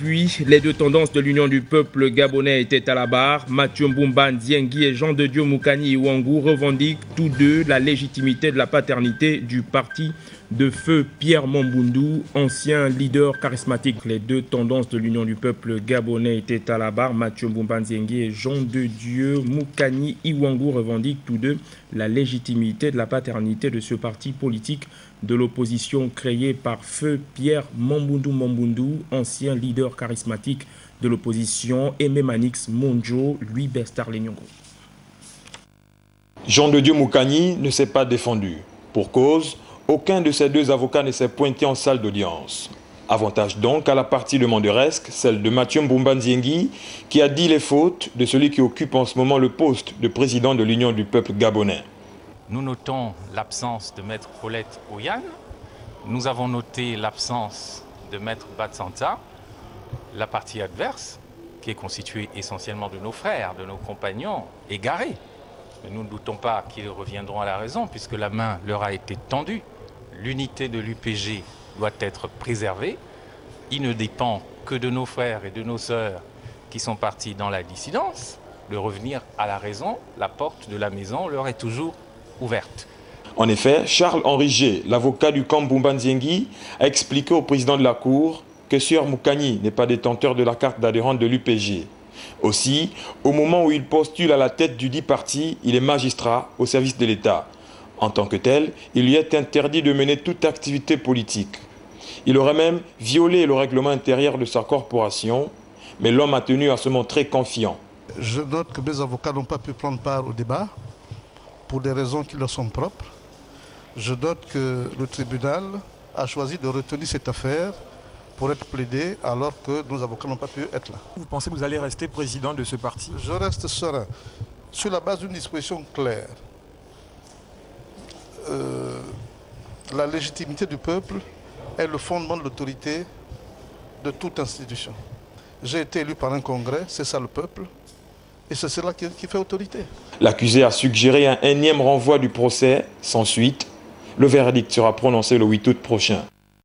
Depuis, les deux tendances de l'Union du peuple gabonais étaient à la barre. Mathieu Mbumba Ndiengui et Jean de Dieu Moukani Iwangu revendiquent tous deux la légitimité de la paternité du parti de feu Pierre Mamboundou, ancien leader charismatique. Les deux tendances de l'Union du peuple gabonais étaient à la barre. Mathieu Mbumba Ndiengui et Jean de Dieu Moukani Iwangu revendiquent tous deux la légitimité de la paternité de ce parti politique de l'opposition créé par feu Pierre Mamboundou, ancien leader charismatique de l'opposition, et Manix Monjo, lui Bestar Lenyongo. Jean de Dieu Moukani ne s'est pas défendu. Pour cause, aucun de ces deux avocats ne s'est pointé en salle d'audience. Avantage donc à la partie demanderesque, celle de Mathieu Mbumba Ndiengui, qui a dit les fautes de celui qui occupe en ce moment le poste de président de l'Union du peuple gabonais. Nous notons l'absence de Maître Paulette Oyan. Nous avons noté l'absence de Maître Batsanta. La partie adverse, qui est constituée essentiellement de nos frères, de nos compagnons, égarés. Mais nous ne doutons pas qu'ils reviendront à la raison, puisque la main leur a été tendue. L'unité de l'UPG doit être préservée. Il ne dépend que de nos frères et de nos sœurs qui sont partis dans la dissidence de revenir à la raison. La porte de la maison leur est toujours ouverte. En effet, Charles-Henri G, l'avocat du camp Mbumba Ndiengui, a expliqué au président de la Cour que Sieur Moukani n'est pas détenteur de la carte d'adhérent de l'UPG. Aussi, au moment où il postule à la tête du dit parti, il est magistrat au service de l'État. En tant que tel, il lui est interdit de mener toute activité politique. Il aurait même violé le règlement intérieur de sa corporation, mais l'homme a tenu à se montrer confiant. Je note que mes avocats n'ont pas pu prendre part au débat pour des raisons qui leur sont propres. Je note que le tribunal a choisi de retenir cette affaire pour être plaidée alors que nos avocats n'ont pas pu être là. Vous pensez que vous allez rester président de ce parti? Je reste serein. Sur la base d'une disposition claire, la légitimité du peuple est le fondement de l'autorité de toute institution. J'ai été élu par un congrès, c'est ça le peuple, et c'est cela qui fait autorité. L'accusé a suggéré un énième renvoi du procès sans suite. Le verdict sera prononcé le 8 août prochain.